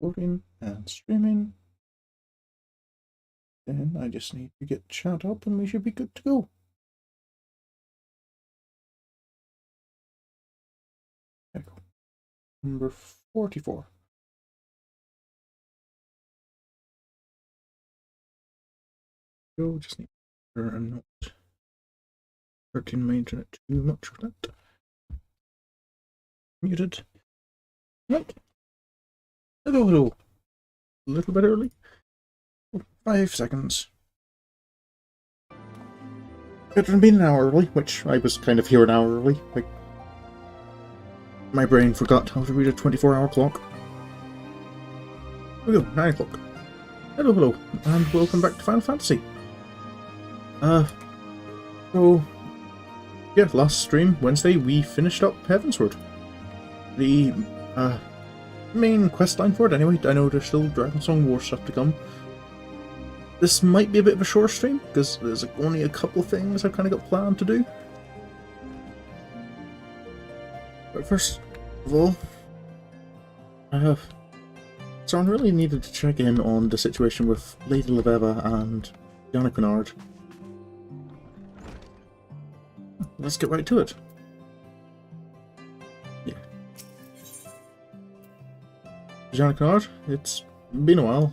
Recording and streaming. Then I just need to get chat up and we should be good to go. Echo. Number 44. Go, just need to not hurting my internet too much with that. Muted. Right. Hello, hello. A little bit early. 5 seconds. It had been an hour early, which I was kind of here an hour early. Like, my brain forgot how to read a 24-hour clock. Here we go, 9 o'clock. Hello, hello, and welcome back to Final Fantasy. So, yeah, last stream, Wednesday, we finished up Heavensward. The, main questline for it, anyway. I know there's still Dragonsong War stuff to come. This might be a bit of a short stream, because there's only a couple of things I've kind of got planned to do. But first of all, Sorin really needed to check in on the situation with Lady Leveva and Yana Kennard. Let's get right to it. Yeah. Yana Kennard, it's been a while.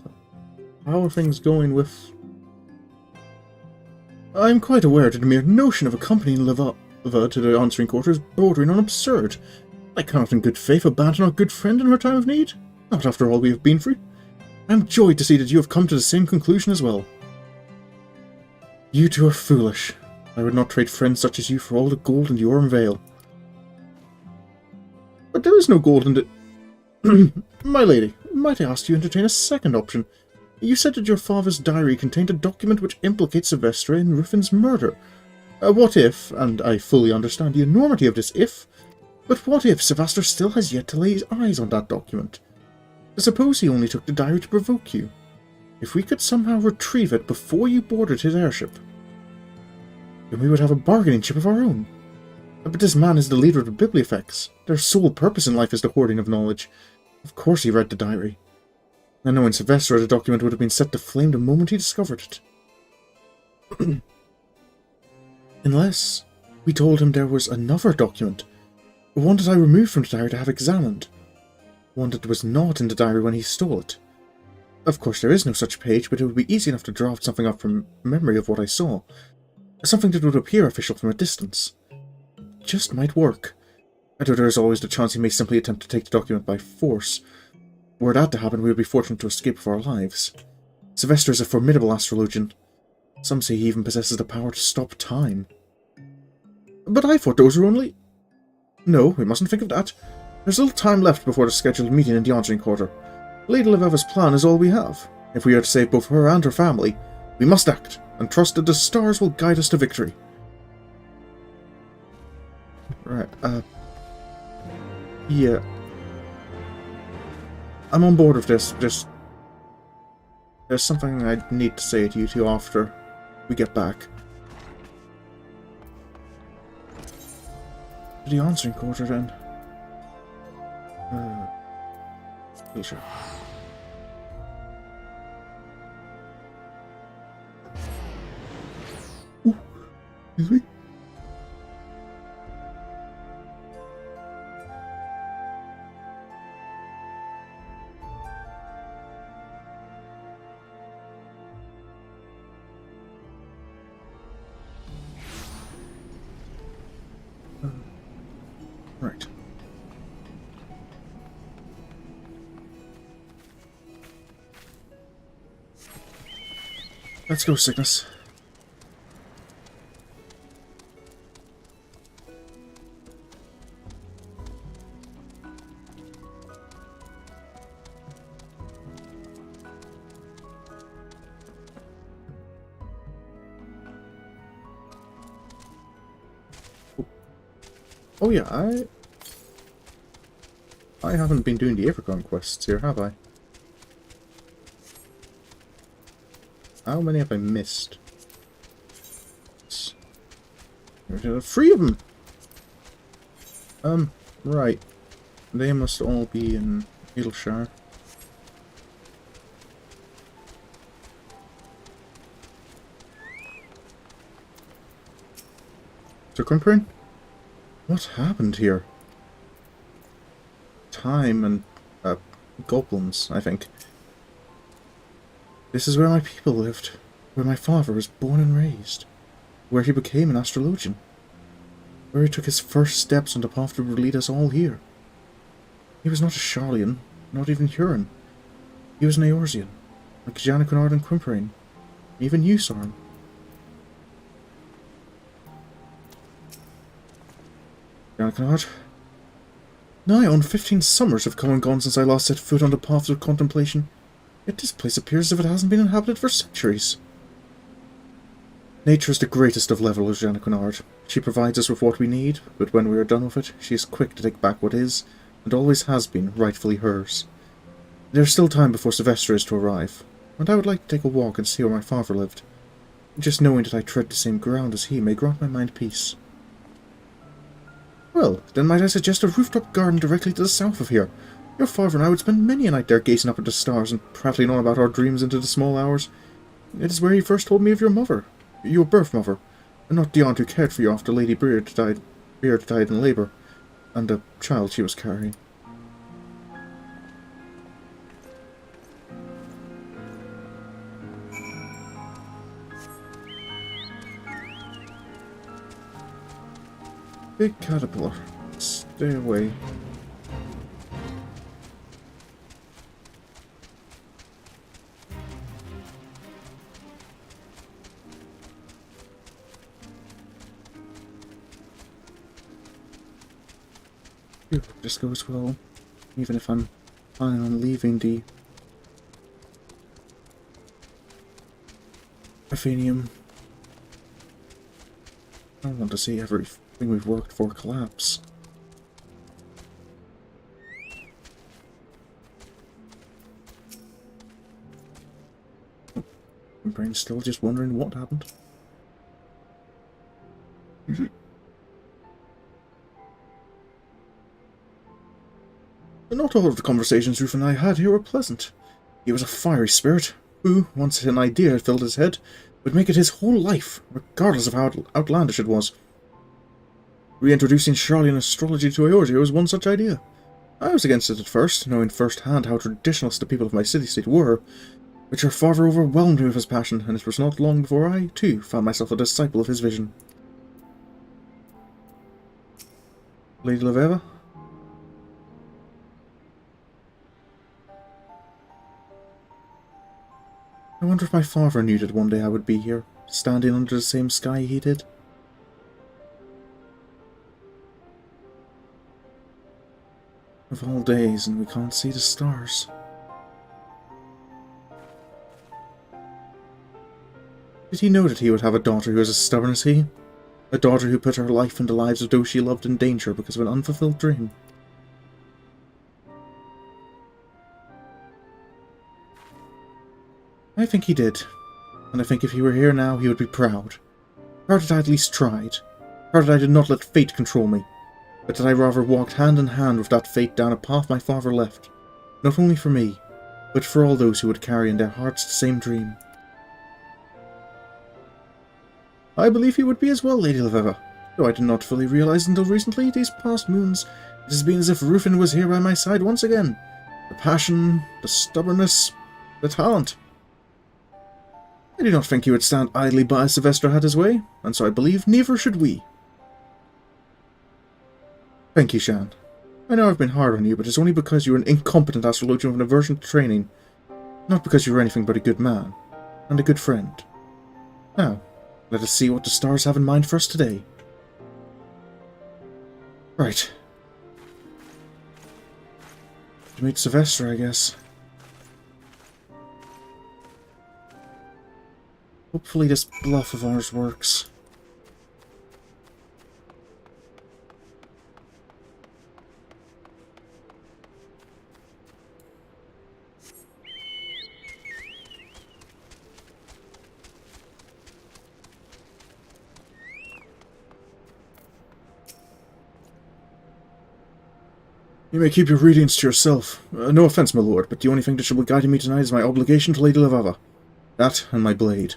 How are things going with... I'm quite aware that the mere notion of accompanying Leveva to the answering quarter is bordering on absurd. I cannot in good faith abandon our good friend in her time of need. Not after all we have been through. I am joyed to see that you have come to the same conclusion as well. You two are foolish. I would not trade friends such as you for all the gold in the Orm Vale. But there is no gold in the... My lady, might I ask you to entertain a second option? You said that your father's diary contained a document which implicates Sylvestra in Ruffin's murder. What if, and I fully understand the enormity of this if, but what if Sylvester still has yet to lay his eyes on that document? Suppose he only took the diary to provoke you. If we could somehow retrieve it before you boarded his airship, then we would have a bargaining chip of our own. But this man is the leader of the Bibliotheques. Their sole purpose in life is the hoarding of knowledge. Of course he read the diary. And knowing Sylvester, the document would have been set to flame the moment he discovered it. Unless we told him there was another document, one that I removed from the diary to have examined, one that was not in the diary when he stole it. Of course there is no such page, but it would be easy enough to draft something up from memory of what I saw. Something that would appear official from a distance. Just might work. Although there is always the chance he may simply attempt to take the document by force. Were that to happen, we would be fortunate to escape with our lives. Sylvester is a formidable astrologian. Some say he even possesses the power to stop time. But I thought those were only... No, we mustn't think of that. There's little time left before the scheduled meeting in the answering quarter. Lady Leveva's plan is all we have. If we are to save both her and her family, we must act, and trust that the stars will guide us to victory. Right, yeah. I'm on board with this, just... There's something I need to say to you two after we get back. To the answering quarter, then. Sure. Ooh, excuse me? Right. Let's go, Cygnus. Oh yeah, I haven't been doing the Apricon quests here, have I? How many have I missed? There's 3 of them! Right. They must all be in Edelshire. Sir Quimperin? What happened here? Time and, goblins, I think. This is where my people lived, where my father was born and raised, where he became an astrologian, where he took his first steps on the path that would lead us all here. He was not a Charlian, not even Huron. He was an Eorzean, like Janequinard and Quimperin, even you, Sorin. Janequinard, nigh on 15 summers have come and gone since I last set foot on the paths of contemplation, yet this place appears as if it hasn't been inhabited for centuries. Nature is the greatest of levelers, Janequinard. She provides us with what we need, but when we are done with it, she is quick to take back what is, and always has been, rightfully hers. There is still time before Sylvester is to arrive, and I would like to take a walk and see where my father lived. Just knowing that I tread the same ground as he may grant my mind peace. Well, then might I suggest a rooftop garden directly to the south of here. Your father and I would spend many a night there gazing up at the stars and prattling on about our dreams into the small hours. It is where he first told me of your mother, your birth mother, and not the aunt who cared for you after Lady Beard died in labour, and the child she was carrying. Big caterpillar. Stay away. Phew, this goes well. Even if I'm planning on leaving the Athenium. I don't want to see everything we've worked for collapse. Oh, my brain's still just wondering what happened. Not all of the conversations Ruth and I had here were pleasant. He was a fiery spirit, who, once an idea had filled his head, would make it his whole life, regardless of how outlandish it was. Reintroducing Charlian astrology to Eorzea was one such idea. I was against it at first, knowing firsthand how traditionalist the people of my city-state were, but your father overwhelmed me with his passion, and it was not long before I, too, found myself a disciple of his vision. Lady Leveva? I wonder if my father knew that one day I would be here, standing under the same sky he did. Of all days, and we can't see the stars. Did he know that he would have a daughter who was as stubborn as he? A daughter who put her life and the lives of those she loved in danger because of an unfulfilled dream? I think he did, and I think if he were here now he would be proud. Proud that I at least tried. Proud that I did not let fate control me, but that I rather walked hand in hand with that fate down a path my father left, not only for me, but for all those who would carry in their hearts the same dream. I believe he would be as well, Lady Leveva, though I did not fully realize until recently, these past moons, it has been as if Rufin was here by my side once again. The passion, the stubbornness, the talent. I do not think he would stand idly by as Sylvester had his way, and so I believe neither should we. Thank you, Shan. I know I've been hard on you, but it's only because you're an incompetent astrologian with an aversion to training, not because you're anything but a good man, and a good friend. Now, let us see what the stars have in mind for us today. Right. To meet Sylvester, I guess. Hopefully this bluff of ours works. You may keep your readings to yourself. No offense, my lord, but the only thing that shall be guiding me tonight is my obligation to Lady Leveva. That and my blade.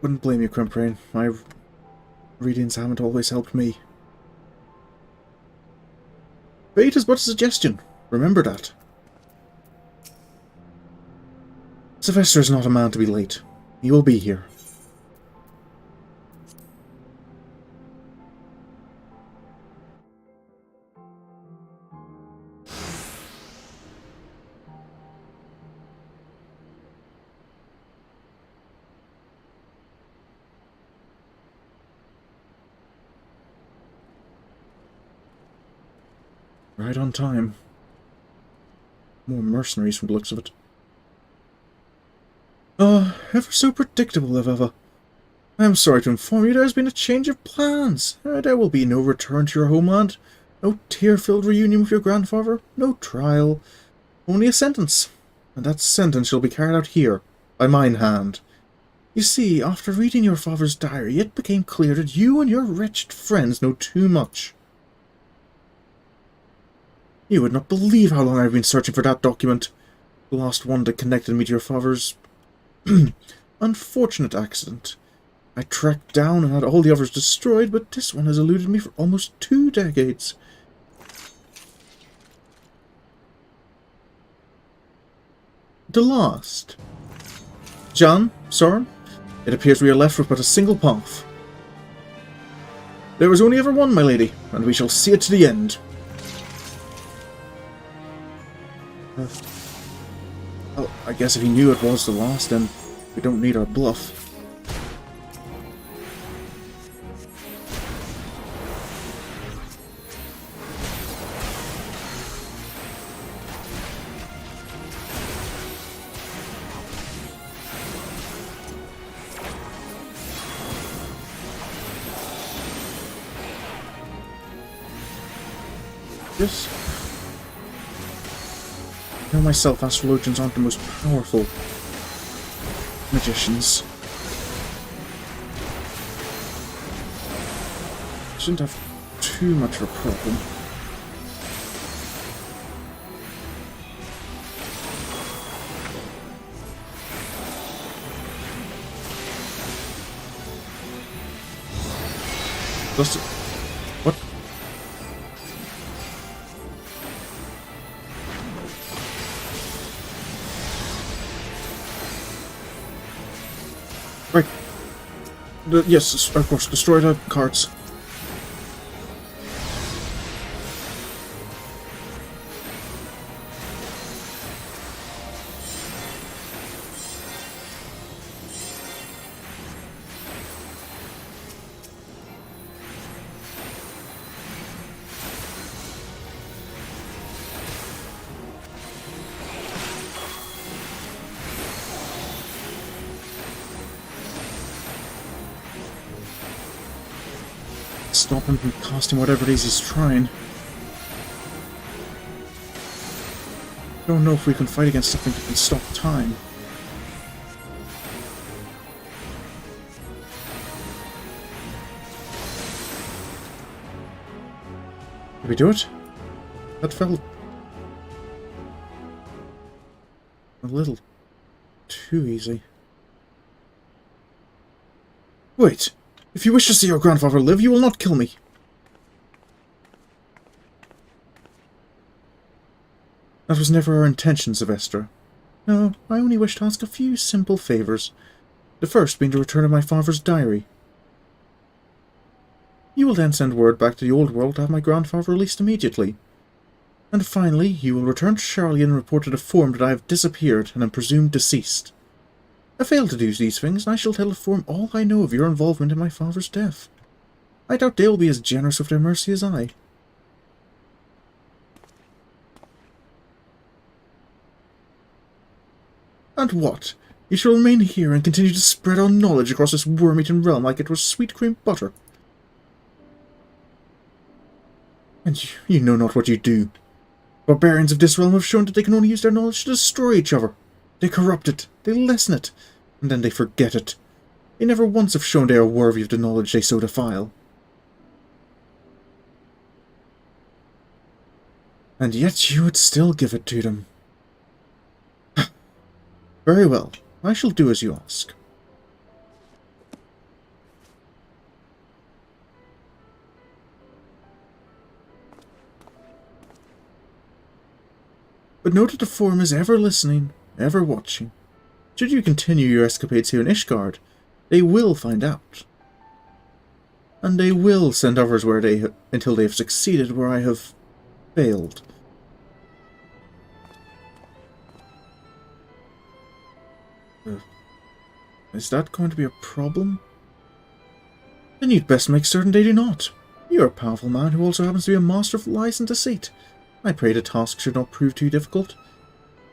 Wouldn't blame you, Crimprain. My readings haven't always helped me. Fate is but a suggestion. Remember that. Sylvester is not a man to be late. He will be here. Right on time. More mercenaries from the looks of it. Ever so predictable, Aveva. I am sorry to inform you there has been a change of plans. There will be no return to your homeland, no tear-filled reunion with your grandfather, no trial, only a sentence. And that sentence shall be carried out here, by mine hand. You see, after reading your father's diary, it became clear that you and your wretched friends know too much. You would not believe how long I have been searching for that document. The last one that connected me to your father's unfortunate accident. I tracked down and had all the others destroyed, but this one has eluded me for almost 2 decades. The last. John, Sorin, it appears we are left with but a single path. There is only ever one, my lady, and we shall see it to the end. Well, I guess if he knew it was the last, then we don't need our bluff. Yes. I know myself, astrologians aren't the most powerful magicians. Shouldn't have too much of a problem. Does it? What? Right. Yes, of course, destroy the cards. Stop him from casting whatever it is he's trying. I don't know if we can fight against something that can stop time. Did we do it? That felt a little too easy. Wait! If you wish to see your grandfather live, you will not kill me. That was never our intention, Sylvester. No, I only wish to ask a few simple favours. The first being the return of my father's diary. You will then send word back to the old world to have my grandfather released immediately. And finally, you will return to Charlie and report to the Forum that I have disappeared and am presumed deceased. I fail to do these things, and I shall tell the Forum all I know of your involvement in my father's death. I doubt they will be as generous with their mercy as I. And what? You shall remain here and continue to spread our knowledge across this worm-eaten realm like it was sweet cream butter. And you know not what you do. Barbarians of this realm have shown that they can only use their knowledge to destroy each other. They corrupt it, they lessen it, and then they forget it. They never once have shown they are worthy of the knowledge they so defile. And yet you would still give it to them. Very well, I shall do as you ask. But know that the Forum is ever listening, ever watching. Should you continue your escapades here in Ishgard, they will find out. And they will send others until they have succeeded where I have failed. Is that going to be a problem? Then you'd best make certain they do not. You're a powerful man who also happens to be a master of lies and deceit. I pray the task should not prove too difficult.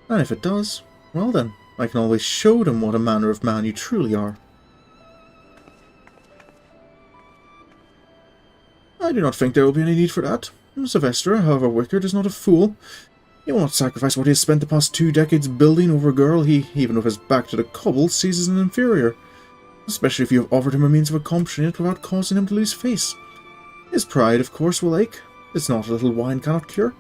And if it does, well then, I can always show them what a manner of man you truly are. I do not think there will be any need for that. Sylvester, however wicked, is not a fool. He will not sacrifice what he has spent the past 2 decades building over a girl he, even with his back to the cobble, sees as an inferior. Especially if you have offered him a means of accomplishing it without causing him to lose face. His pride, of course, will ache. It's not a little wine cannot cure.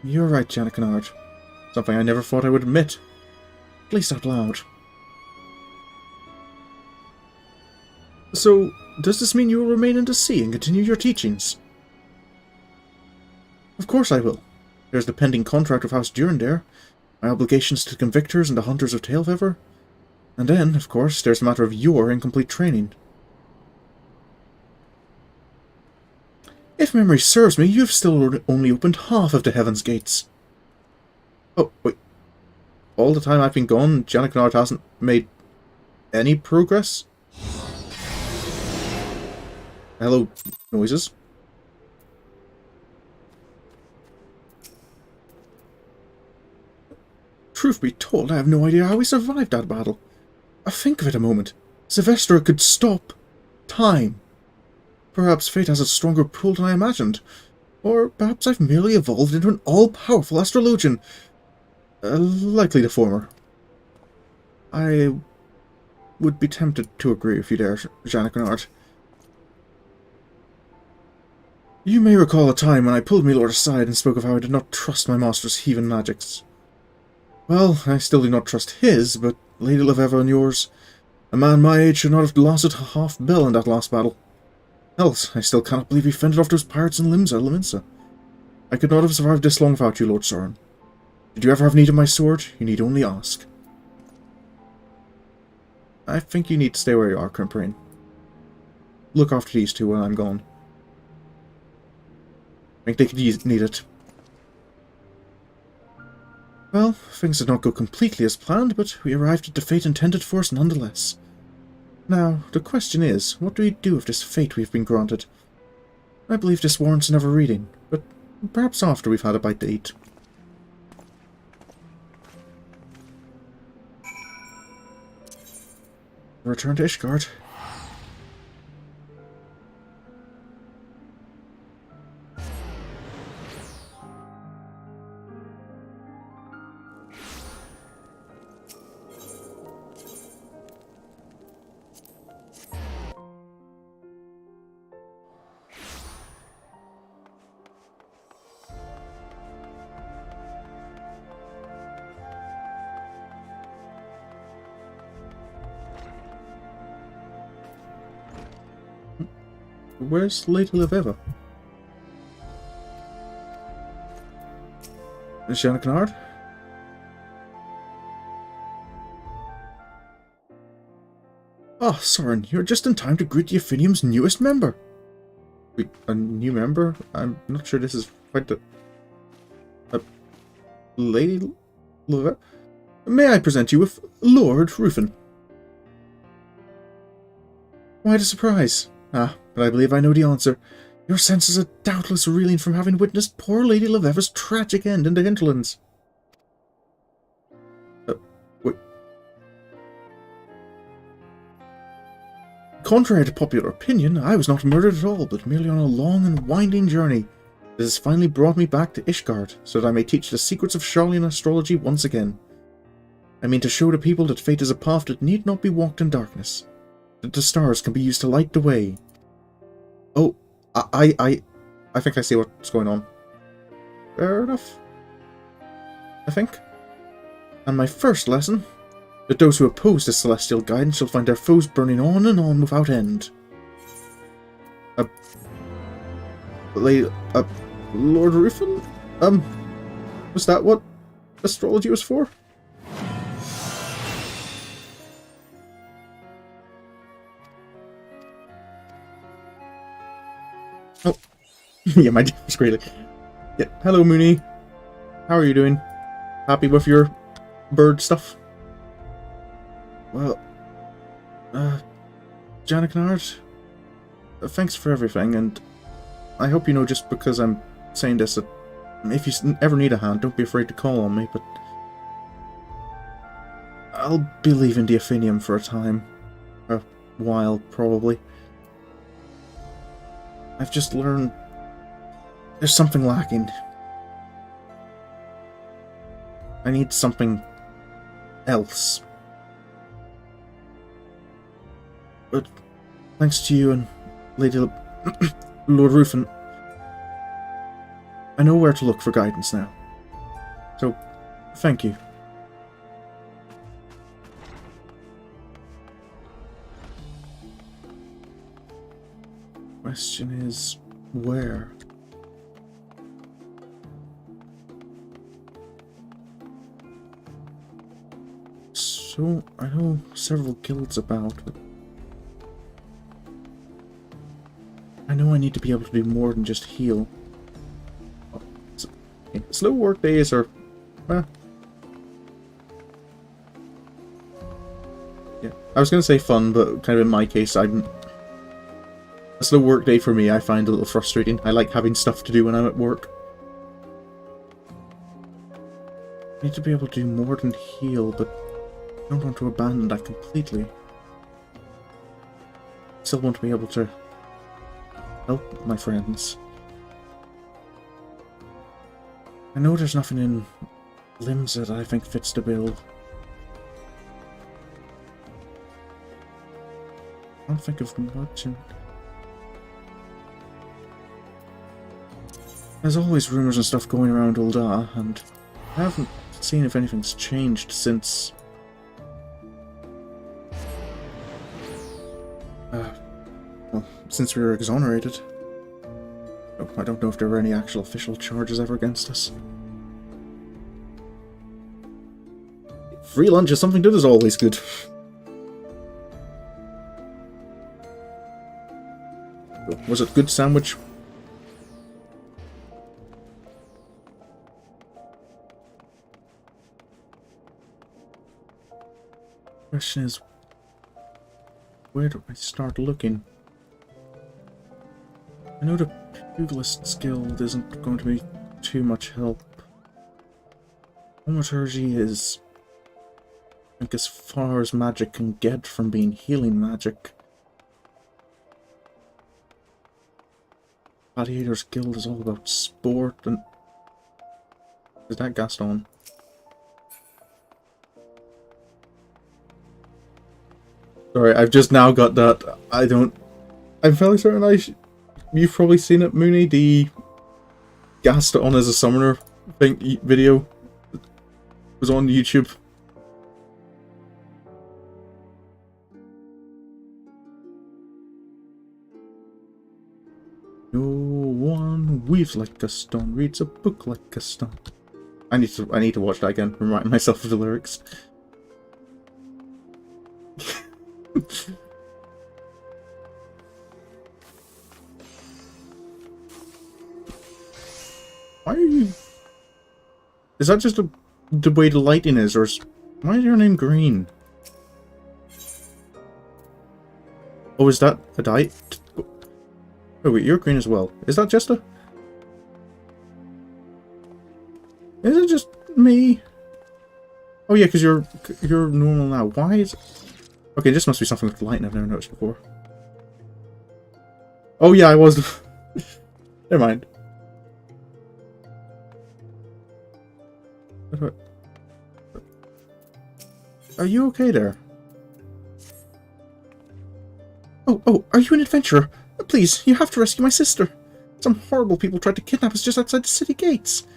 You're right, Janet Kennard. Something I never thought I would admit. At least out loud. So, does this mean you will remain in the sea and continue your teachings? Of course I will. There's the pending contract with House Durandare, my obligations to the Convictors and the Hunters of Tailfeather, and then, of course, there's the matter of your incomplete training. If memory serves me, you've still only opened half of the Heaven's Gates. Oh, wait. All the time I've been gone, Janet Kennard hasn't made any progress? Hello, noises. Truth be told, I have no idea how we survived that battle. Think of it a moment. Sylvester could stop time. Perhaps fate has a stronger pull than I imagined. Or perhaps I've merely evolved into an all-powerful astrologian. Likely the former. I would be tempted to agree with you there, Janet Kennard. You may recall a time when I pulled my lord aside and spoke of how I did not trust my master's heathen magics. Well, I still do not trust his, but Lady Leveva and yours, a man my age should not have lasted half bell in that last battle. Else, I still cannot believe we fended off those pirates in Leminsa. I could not have survived this long without you, Lord Sorin. Did you ever have need of my sword? You need only ask. I think you need to stay where you are, Crimprain. Look after these two when I'm gone. I think they could need it. Well, things did not go completely as planned, but we arrived at the fate intended for us nonetheless. Now, the question is, what do we do with this fate we've been granted? I believe this warrants another reading, but perhaps after we've had a bite to eat. Return to Ishgard. Where's Lady Leveva? Is Janet Kennard? Ah, Sorin, you're just in time to greet the Affinium's newest member. Wait, a new member? I'm not sure this is quite the... Lady Leveva? May I present you with Lord Rufin? Why the surprise? Ah, but I believe I know the answer. Your senses are doubtless reeling from having witnessed poor Lady Leveva's tragic end in the hinterlands. Wait. Contrary to popular opinion, I was not murdered at all, but merely on a long and winding journey. This has finally brought me back to Ishgard, so that I may teach the secrets of Charlian astrology once again. I mean to show the people that fate is a path that need not be walked in darkness. That the stars can be used to light the way. Oh, I think I see what's going on. Fair enough. I think. And my first lesson, that those who oppose this celestial guidance shall find their foes burning on and on without end. Lord Rufin? Was that what astrology was for? Oh, yeah, my dear was great. Yeah, hello, Mooney. How are you doing? Happy with your bird stuff? Well, Janet Kennard, thanks for everything, and I hope you know just because I'm saying this that if you ever need a hand, don't be afraid to call on me, but I'll be leaving the Estinien for a time. A while, probably. I've just learned there's something lacking. I need something else. But thanks to you and Lady Lord Rufin, I know where to look for guidance now. So, thank you. Question is, where? So, I know several guilds about, but I know I need to be able to do more than just heal. Oh, okay. Slow work days are... yeah, I was going to say fun, but kind of in my case, a slow work day for me I find a little frustrating. I like having stuff to do when I'm at work. I need to be able to do more than heal, but I don't want to abandon that completely. I still want to be able to help my friends. I know there's nothing in Limsa that I think fits the bill. I don't think of much in... There's always rumours and stuff going around Ul'dah, and I haven't seen if anything's changed since... well, since we were exonerated. Oh, I don't know if there were any actual official charges ever against us. Free lunch is something that is always good. Was it good sandwich? Question is, where do I start looking? I know the Pugilist's Guild isn't going to be too much help. Thaumaturgy is, I think, as far as magic can get from being healing magic. Gladiator's Guild is all about sport and... Is that Gaston? Sorry, I've just now got that. I'm fairly certain you've probably seen it, Mooney, the Gaston as a summoner video was on YouTube. No one weaves like Gaston, reads a book like Gaston. I need to watch that again, remind myself of the lyrics. Why are you... Is that just the way the lighting is, or why is your name green? Oh, is that a dye? Oh wait, you're green as well. Is that just a... Is it just me? Oh yeah, because you're normal now. Why is... Okay, this must be something with the lighting I've never noticed before. Oh yeah, I was... Never mind. Are you okay there? Oh, are you an adventurer? Please, you have to rescue my sister. Some horrible people tried to kidnap us just outside the city gates.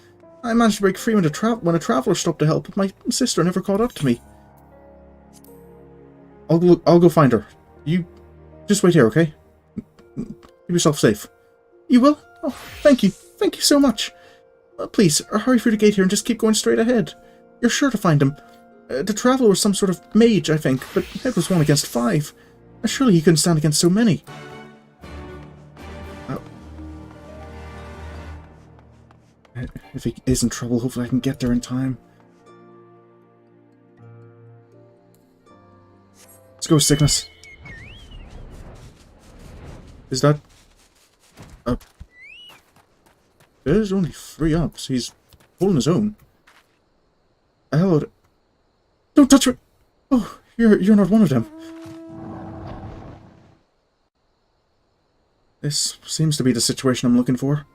I managed to break free when a traveller stopped to help, but my sister never caught up to me. I'll go find her. You just wait here, okay? Keep yourself safe. You will? Oh, thank you. Thank you so much. Please, hurry through the gate here and just keep going straight ahead. You're sure to find him. The Traveler was some sort of mage, I think, but it was 1 against 5. Surely he couldn't stand against so many. If he is in trouble, hopefully I can get there in time. Let's go, Sickness. Is that... There's only 3 ups. He's holding his own. Hello. Don't touch me! Oh, you're not one of them. This seems to be the situation I'm looking for.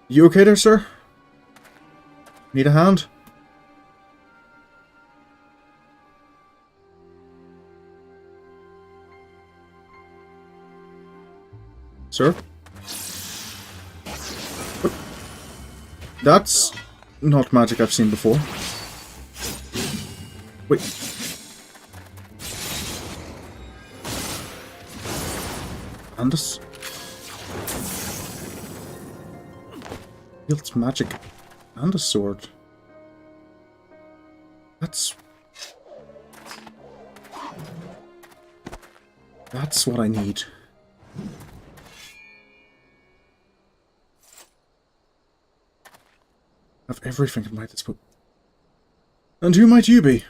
You okay there, sir? Need a hand? Sir? What? That's not magic I've seen before. Wait. Andus? Wields magic and a sword. That's what I need. I have everything at my disposal. And who might you be?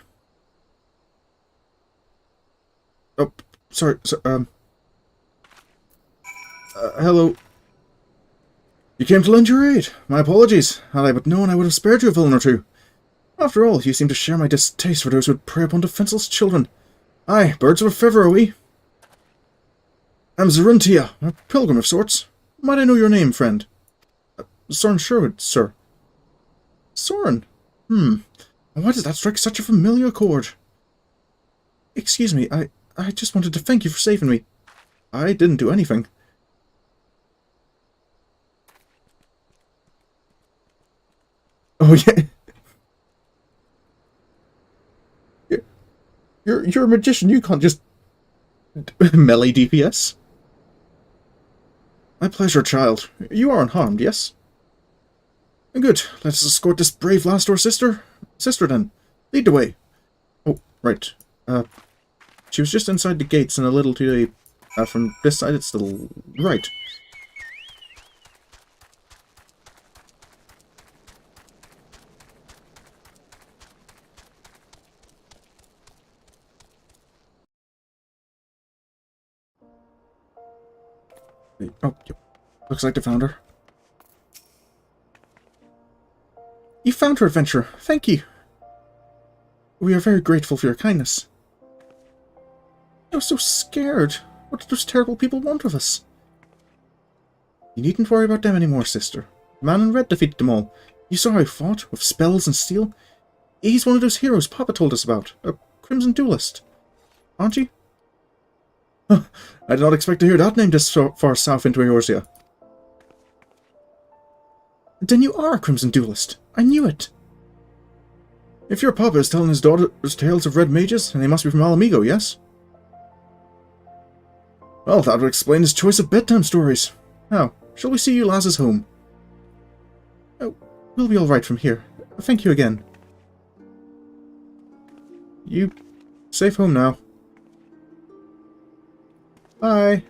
Oh, sorry, hello. You came to lend your aid. My apologies. Had I but known, I would have spared you a villain or two. After all, you seem to share my distaste for those who would prey upon defenseless children. Aye, birds of a feather are we. I'm Zerintia, a pilgrim of sorts. Might I know your name, friend? Sorin Sherwood, sir. Sorin? Why does that strike such a familiar chord? Excuse me, I just wanted to thank you for saving me. I didn't do anything. Oh, yeah. You're a magician. You can't just melee DPS. My pleasure, child. You are unharmed, yes? Good. Let us escort this brave last door sister. Sister, then. Lead the way. Oh, right. She was just inside the gates and a little to the... from this side, it's the right. Oh, yep. Looks like they found her. You found her, adventurer. Thank you. We are very grateful for your kindness. I was so scared. What did those terrible people want with us? You needn't worry about them anymore, sister. The man in red defeated them all. You saw how he fought, with spells and steel. He's one of those heroes Papa told us about. A crimson duelist. Aren't you? I did not expect to hear that name this far south into Eorzea. Then you are a crimson duelist. I knew it. If your papa is telling his daughters tales of red mages, then they must be from Alamigo, yes? Well, that would explain his choice of bedtime stories. Now, shall we see you lasses home? Oh, we'll be all right from here. Thank you again. You safe home now. Bye.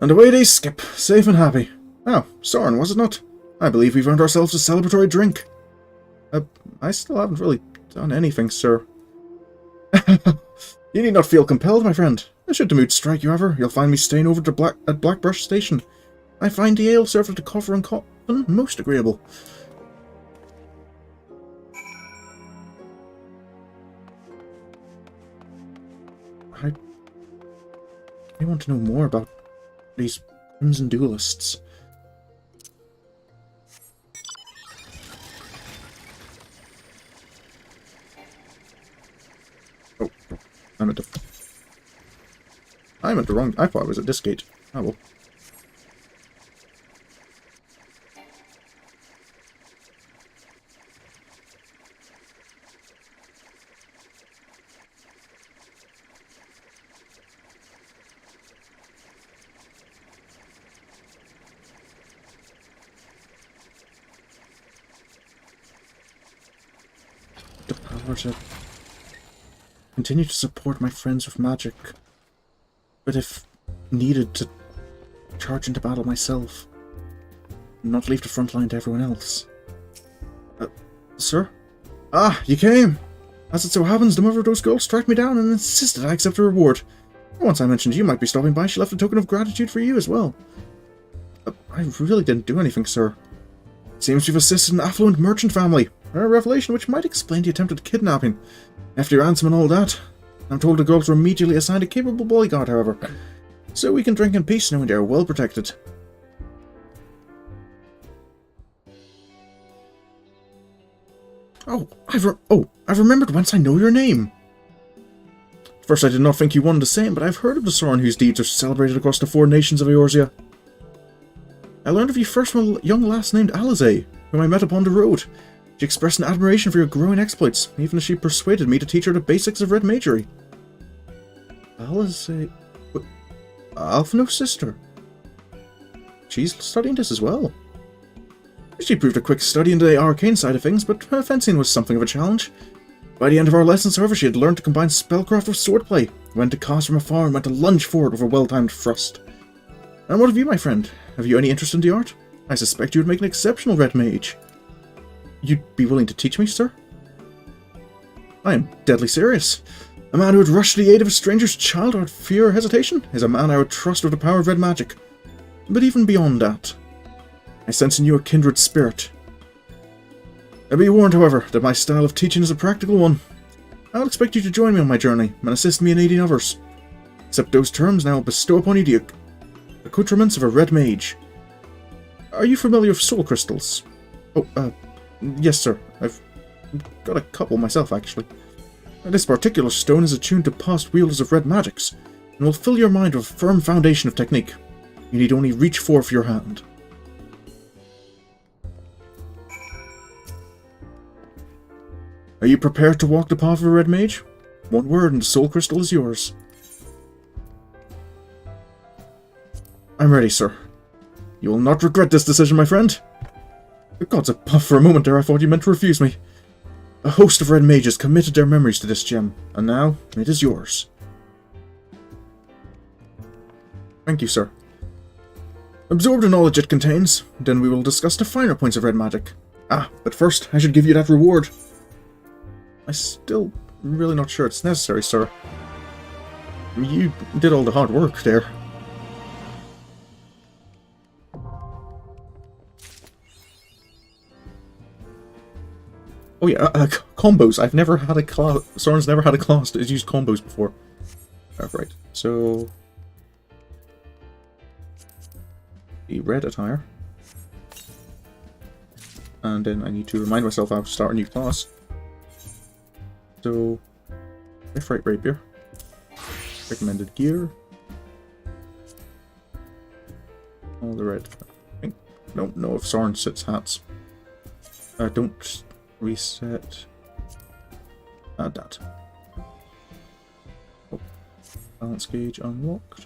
And away they skip, safe and happy. Oh, Sorin, was it not? I believe we've earned ourselves a celebratory drink. I still haven't really done anything, sir. You need not feel compelled, my friend. Should the mood strike you ever, you'll find me staying over at Blackbrush Station. I find the ale served at the Coffer and Coffin most agreeable. I want to know more about these crimson duelists. Oh, I'm at the wrong... I thought I was at this gate. Oh well. were to continue to support my friends with magic, but if needed, to charge into battle myself, not leave the front line to everyone else. Sir? Ah, you came! As it so happens, the mother of those girls tracked me down and insisted I accept a reward. Once I mentioned you might be stopping by, she left a token of gratitude for you as well. I really didn't do anything, sir. Seems you've assisted an affluent merchant family. A revelation which might explain the attempted kidnapping. After your ransom and all that, I'm told the girls were immediately assigned a capable bodyguard, however, so we can drink in peace knowing they are well protected. I've remembered whence I know your name. First, I did not think you wanted the same, but I've heard of the Sorin whose deeds are celebrated across the 4 nations of Eorzea. I learned of you first from a young lass named Alize, whom I met upon the road. She expressed an admiration for your growing exploits, even as she persuaded me to teach her the basics of red magery. Alize... Alphino's sister? She's studying this as well. She proved a quick study into the arcane side of things, but her fencing was something of a challenge. By the end of our lessons, however, she had learned to combine spellcraft with swordplay, went to cast from afar, and went to lunge forward with a well-timed thrust. And what of you, my friend? Have you any interest in the art? I suspect you would make an exceptional red mage. You'd be willing to teach me, sir? I am deadly serious. A man who would rush to the aid of a stranger's child without fear or hesitation is a man I would trust with the power of red magic. But even beyond that, I sense in you a kindred spirit. Be warned, however, that my style of teaching is a practical one. I'll expect you to join me on my journey and assist me in aiding others. Accept those terms, and I will bestow upon you the accoutrements of a red mage. Are you familiar with soul crystals? Yes, sir. I've got a couple myself, actually. This particular stone is attuned to past wielders of red magics, and will fill your mind with a firm foundation of technique. You need only reach forth your hand. Are you prepared to walk the path of a red mage? One word and the soul crystal is yours. I'm ready, sir. You will not regret this decision, my friend. The gods above, for a moment there I thought you meant to refuse me. A host of red mages committed their memories to this gem, and now it is yours. Thank you, sir. Absorb the knowledge it contains, then we will discuss the finer points of red magic. But first, I should give you that reward. I'm still really not sure it's necessary, sir. You did all the hard work there. Oh yeah, combos. I've never had a class. Sorin's never had a class that has used combos before. Right, so the red attire, and then I need to remind myself I have to start a new class. So, right rapier, recommended gear, all the red. I don't know if Sorin sets hats. Don't reset. Add that. Oh, balance gauge unlocked.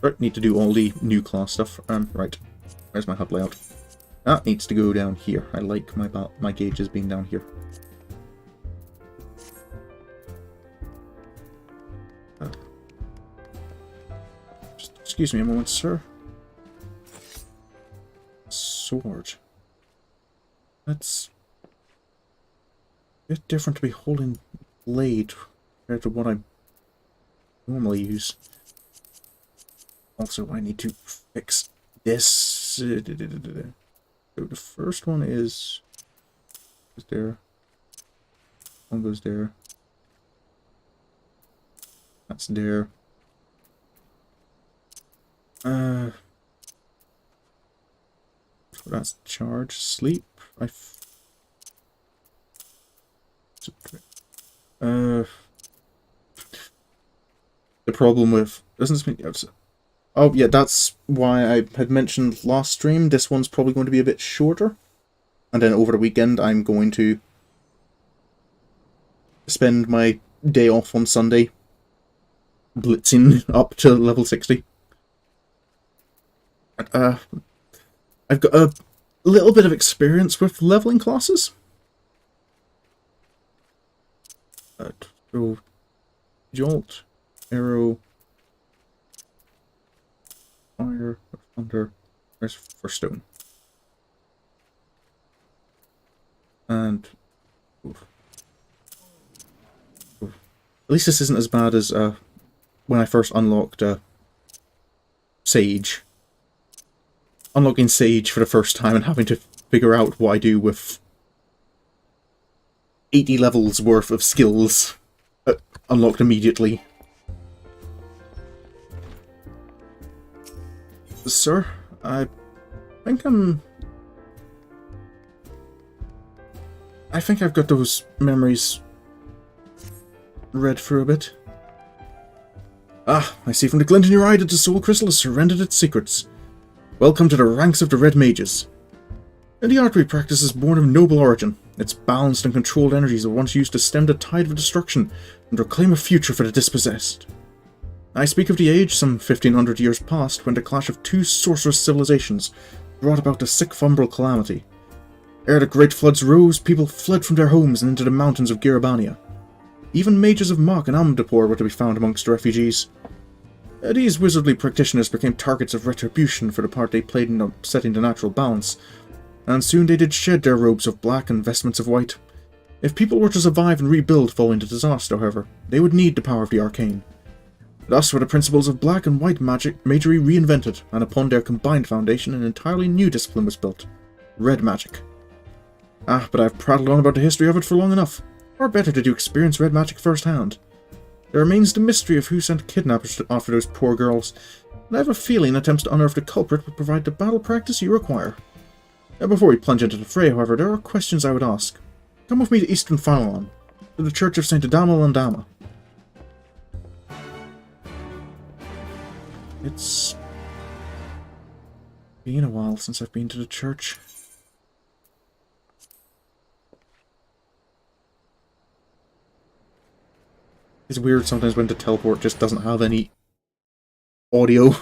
Right, need to do all the new class stuff. Right, where's my hub layout? That needs to go down here. I like my gauges being down here. Excuse me a moment, sir. Sword. That's a bit different to be holding blade compared to what I normally use. Also, I need to fix this. So the first one is there. One goes there. That's there. That's charge, sleep. The problem with doesn't this mean? Oh yeah, that's why I had mentioned last stream. This one's probably going to be a bit shorter, and then over the weekend I'm going to spend my day off on Sunday blitzing up to level 60. I've got a little bit of experience with leveling classes. Throw jolt, arrow, fire, thunder. There's for stone. And oof. Oof. At least this isn't as bad as when I first unlocked Sage. Unlocking Sage for the first time and having to figure out what I do with 80 levels worth of skills unlocked immediately. Sir, I think I've got those memories read through a bit. Ah, I see from the glint in your eye that the soul crystal has surrendered its secrets. Welcome to the ranks of the Red Mages. And the art we practice is born of noble origin. Its balanced and controlled energies were once used to stem the tide of destruction and reclaim a future for the dispossessed. I speak of the age, some 1500 years past, when the clash of two sorcerous civilizations brought about the sick Fumbral calamity. Ere the great floods rose, people fled from their homes and into the mountains of Giribania. Even mages of Mach and Amdapor were to be found amongst the refugees. These wizardly practitioners became targets of retribution for the part they played in upsetting the natural balance, and soon they did shed their robes of black and vestments of white. If people were to survive and rebuild following the disaster, however, they would need the power of the arcane. Thus were the principles of black and white magery reinvented, and upon their combined foundation an entirely new discipline was built. Red magic. Ah, but I've prattled on about the history of it for long enough. Far better did you experience red magic firsthand. There remains the mystery of who sent kidnappers after those poor girls, and I have a feeling attempts to unearth the culprit would provide the battle practice you require. Before we plunge into the fray, however, there are questions I would ask. Come with me to Eastern Fallon, to the Church of St. Adama Landama. It's been a while since I've been to the church. It's weird sometimes when the teleport just doesn't have any audio.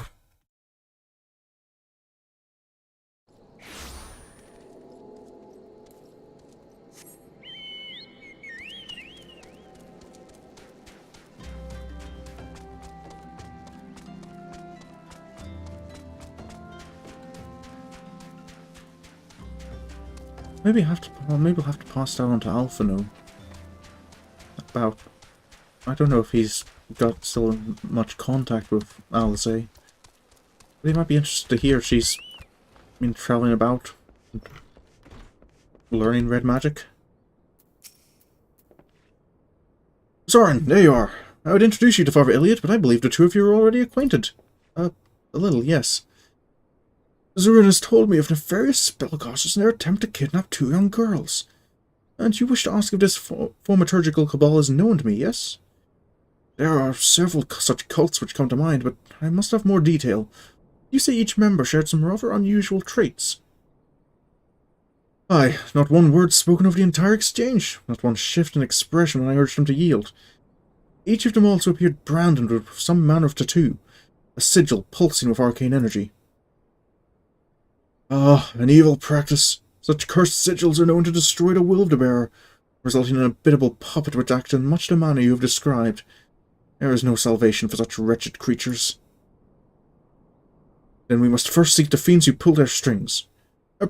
Maybe we'll have to pass that on to Alphino. About, I don't know if he's got still much contact with Alice. But he might be interested to hear she's been traveling about, learning red magic. Sorin, there you are. I would introduce you to Father Iliad, but I believe the two of you are already acquainted. A little, yes. Sorin has told me of nefarious spellcasters and their attempt to kidnap two young girls. And you wish to ask if this thaumaturgical cabal is known to me, yes? There are several such cults which come to mind, but I must have more detail. You say each member shared some rather unusual traits. Aye, not one word spoken of the entire exchange, not one shift in expression when I urged them to yield. Each of them also appeared branded with some manner of tattoo, a sigil pulsing with arcane energy. Ah, an evil practice. Such cursed sigils are known to destroy the will of the bearer, resulting in a biddable puppet which acts in much the manner you have described. There is no salvation for such wretched creatures. Then we must first seek the fiends who pull their strings.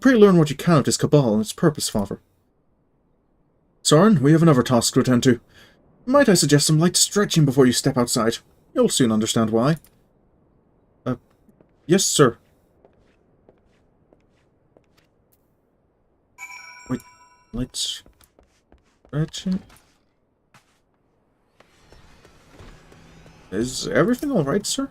Pray learn what you can of this cabal and its purpose, Father. Sorin, we have another task to attend to. Might I suggest some light stretching before you step outside? You'll soon understand why. Yes, sir. Wait, light stretching? Is everything alright, sir?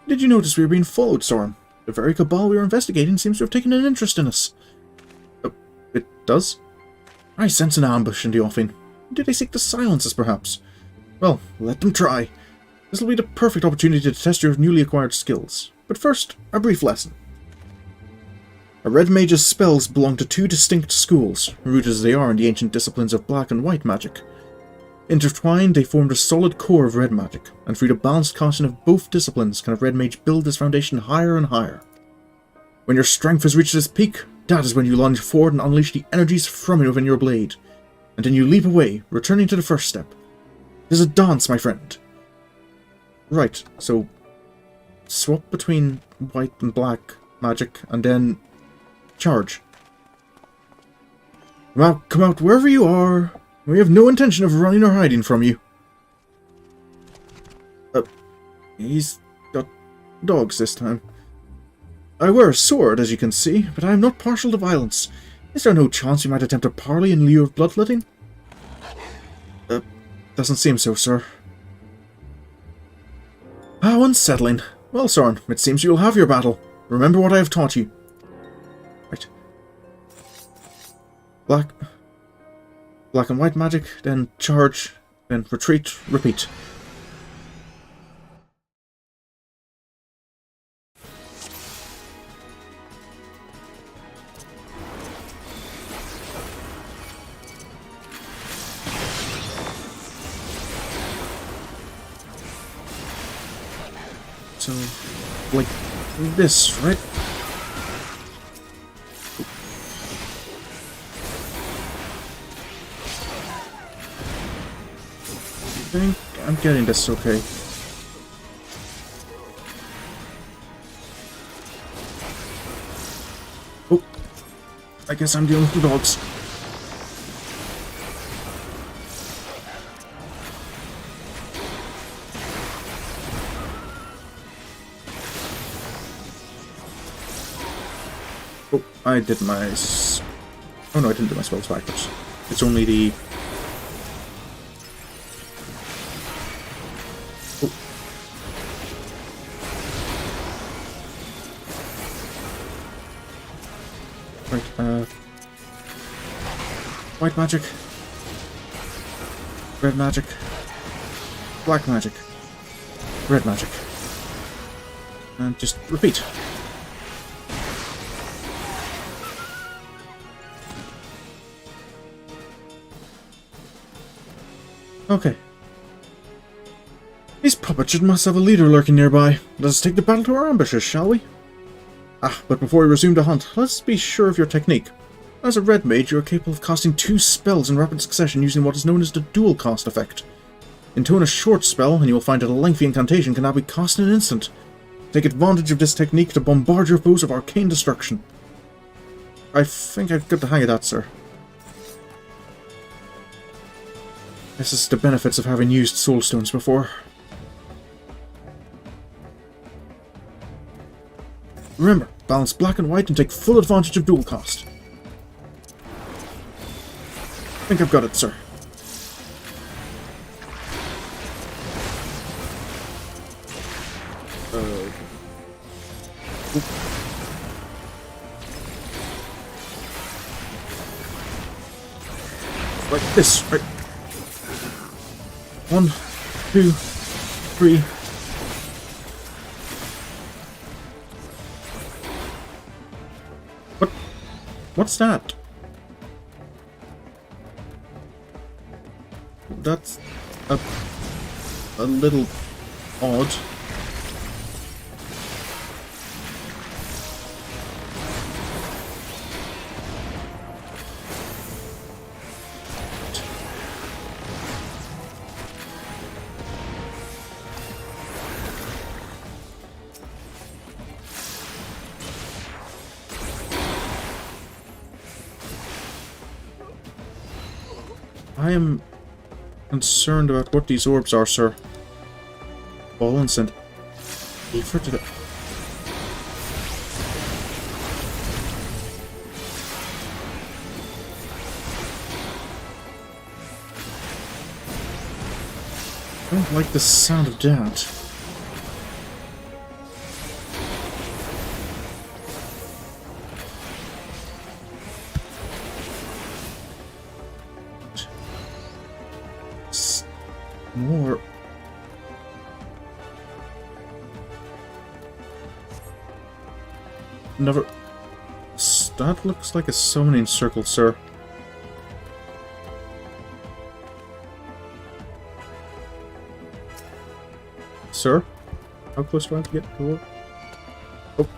Did you notice we were being followed, Sorin? The very cabal we were investigating seems to have taken an interest in us. It does? I sense an ambush in the offing. Did they seek to silence us, perhaps? Well, let them try. This will be the perfect opportunity to test your newly acquired skills. But first, a brief lesson. A red mage's spells belong to two distinct schools, rooted as they are in the ancient disciplines of black and white magic. Intertwined, they formed a solid core of red magic, and through the balanced combination of both disciplines can a red mage build this foundation higher and higher. When your strength has reached its peak, that is when you lunge forward and unleash the energies from it within your blade, and then you leap away, returning to the first step. It is a dance, my friend. Right, so swap between white and black magic, and then charge. Come out wherever you are. We have no intention of running or hiding from you. He's got dogs this time. I wear a sword, as you can see, but I am not partial to violence. Is there no chance you might attempt a parley in lieu of bloodletting? Doesn't seem so, sir. How unsettling. Well, Sorin, it seems you will have your battle. Remember what I have taught you. Right. Black and white magic, then charge, then retreat, repeat. So, like this, right? I think I'm getting this okay. Oh, I guess I'm dealing with the dogs. Oh, I did my... Oh no, I didn't do my spells backwards. It's only the... Oh. Right, white magic. Red magic. Black magic. Red magic. And just repeat. Okay. These puppets must have a leader lurking nearby. Let us take the battle to our ambushes, shall we? But before we resume the hunt, let's be sure of your technique. As a red mage, you are capable of casting 2 spells in rapid succession using what is known as the dual cast effect. Intone a short spell, and you will find that a lengthy incantation can now be cast in an instant. Take advantage of this technique to bombard your foes of arcane destruction. I think I've got the hang of that, sir. This is the benefits of having used soulstones before. Remember, balance black and white and take full advantage of dual cast. I think I've got it, sir. Like this, right? 1, 2, 3. What's that? That's a little odd. I am concerned about what these orbs are, sir. Balance and Aether to the... I don't like the sound of that. More. Never. That looks like a summoning circle, sir. Sir? How close do I have to get to the wall? Oh.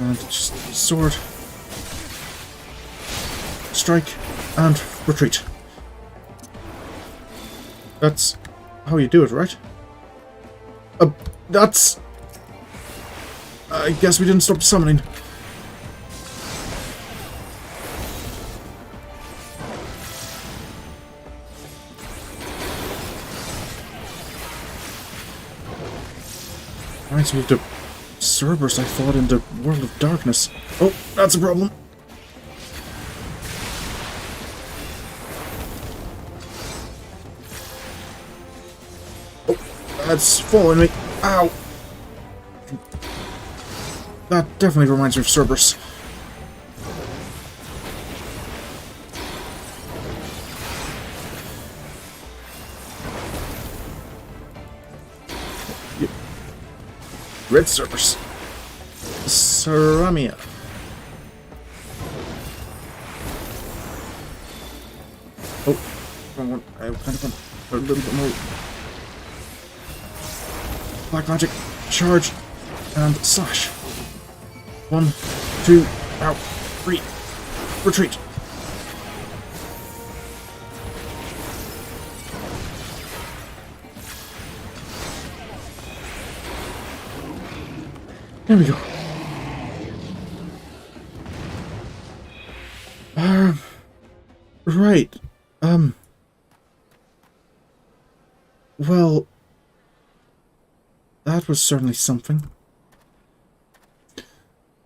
And just sword. Strike. And retreat. That's how you do it, right? That's... I guess we didn't stop summoning. Reminds me of the Cerberus I fought in the World of Darkness. Oh, that's a problem. Oh, that's following me. Ow! That definitely reminds me of Cerberus. Red Cerberus. Ceramia. Oh, wrong one. I kind of want a little bit more. Black magic. Charge. And slash. 1, 2, out, 3. Retreat. There we go. Right. Well, that was certainly something.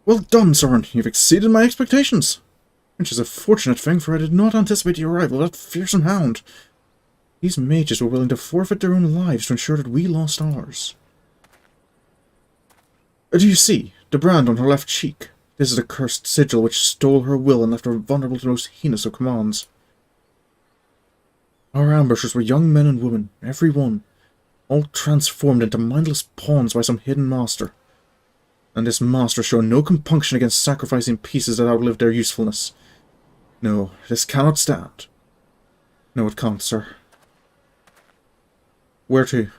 Well done, Sorin. You've exceeded my expectations. Which is a fortunate thing, for I did not anticipate the arrival of that fearsome hound. These mages were willing to forfeit their own lives to ensure that we lost ours. Do you see? The brand on her left cheek. This is a cursed sigil which stole her will and left her vulnerable to the most heinous of commands. Our ambushers were young men and women, every one, all transformed into mindless pawns by some hidden master. And this master showed no compunction against sacrificing pieces that outlived their usefulness. No, this cannot stand. No, it can't, sir. Where to?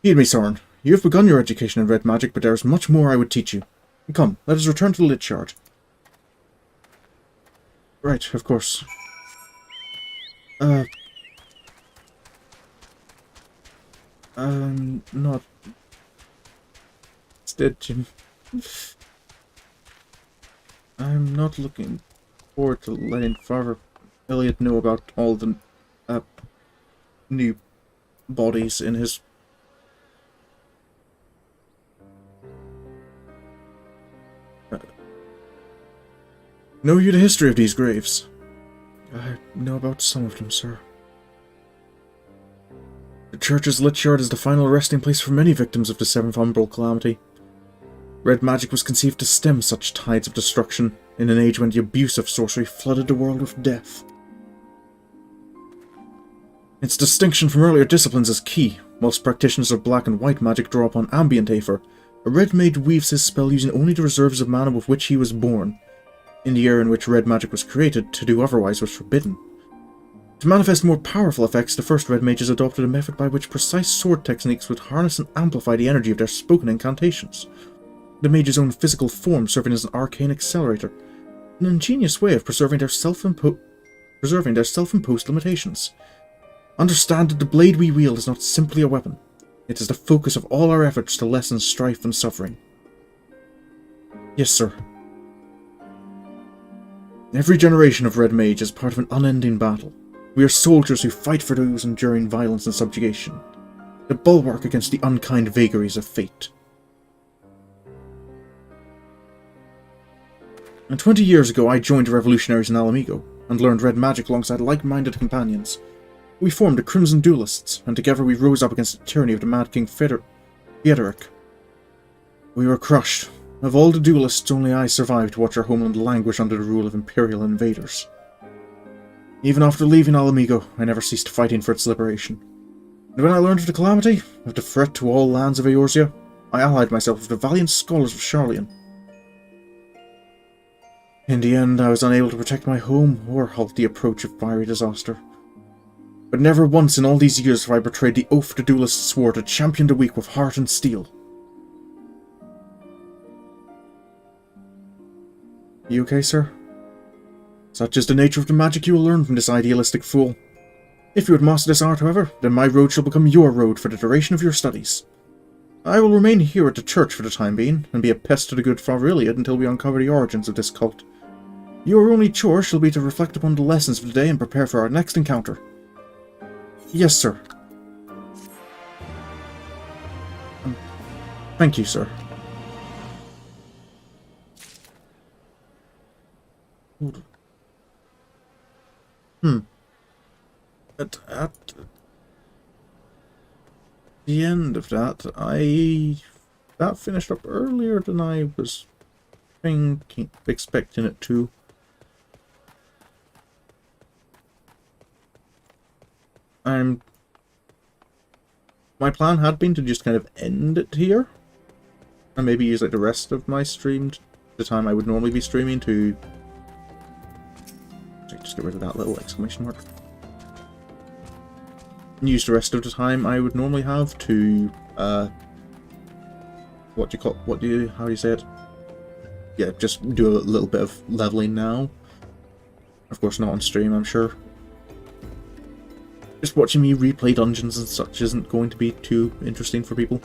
Heed me, Sorin. You have begun your education in red magic, but there is much more I would teach you. Come, let us return to the Lich Yard. Right, of course. Not... It's dead, Jim. I'm not looking forward to letting Father Elliot know about all the, new bodies in his... Know you the history of these graves? I know about some of them, sir. The church's Lich Yard is the final resting place for many victims of the Seventh Umbral Calamity. Red magic was conceived to stem such tides of destruction in an age when the abuse of sorcery flooded the world with death. Its distinction from earlier disciplines is key. Whilst practitioners of black and white magic draw upon ambient aether, a red mage weaves his spell using only the reserves of mana with which he was born. In the era in which red magic was created, to do otherwise was forbidden. To manifest more powerful effects, the first red mages adopted a method by which precise sword techniques would harness and amplify the energy of their spoken incantations. The mage's own physical form serving as an arcane accelerator, an ingenious way of preserving their self-imposed limitations. Understand that the blade we wield is not simply a weapon. It is the focus of all our efforts to lessen strife and suffering. Yes, sir. Every generation of red mage is part of an unending battle. We are soldiers who fight for those enduring violence and subjugation, the bulwark against the unkind vagaries of fate. And 20 years ago I joined the revolutionaries in Alamigo, and learned red magic alongside like-minded companions. We formed the Crimson Duelists, and together we rose up against the tyranny of the Mad King Theodoric. We were crushed. Of all the duelists, only I survived to watch our homeland languish under the rule of imperial invaders. Even after leaving Alamigo, I never ceased fighting for its liberation. And when I learned of the calamity, of the threat to all lands of Eorzea, I allied myself with the valiant scholars of Charlian. In the end, I was unable to protect my home or halt the approach of fiery disaster. But never once in all these years have I betrayed the oath the duelists swore to champion the weak with heart and steel. You okay, sir? Such is the nature of the magic you will learn from this idealistic fool. If you would master this art, however, then my road shall become your road for the duration of your studies. I will remain here at the church for the time being, and be a pest to the good Father Iliad until we uncover the origins of this cult. Your only chore shall be to reflect upon the lessons of the day and prepare for our next encounter. Yes, sir. Thank you, sir. At the end of that, that finished up earlier than I was expecting it to. My plan had been to just kind of end it here, and maybe use like the rest of my stream, the time I would normally be streaming, to just get rid of that little exclamation mark. Use the rest of the time I would normally have to, how do you say it? Yeah, just do a little bit of leveling now. Of course not on stream, I'm sure. Just watching me replay dungeons and such isn't going to be too interesting for people.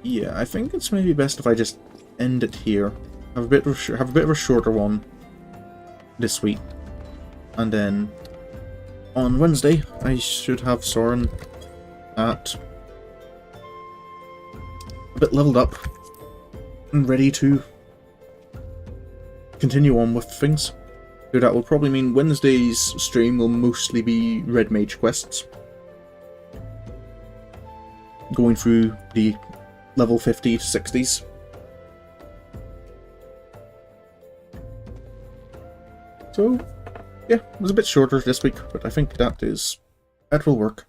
Yeah, I think it's maybe best if I just end it here. Have a bit of a shorter one this week, and then on Wednesday I should have Sorin at a bit leveled up and ready to continue on with things. So that will probably mean Wednesday's stream will mostly be Red Mage quests, going through the level 50 to 60s. So, yeah, it was a bit shorter this week, but I think that will work.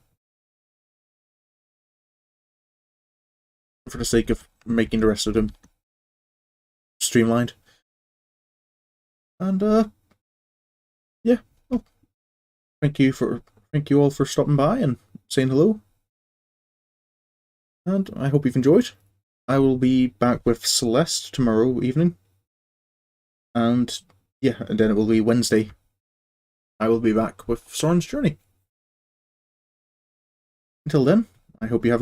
For the sake of making the rest of them streamlined. And, yeah, well, thank you all for stopping by and saying hello. And I hope you've enjoyed. I will be back with Celeste tomorrow evening. And yeah, and then it will be Wednesday. I will be back with Sorin's Journey. Until then, I hope you have a good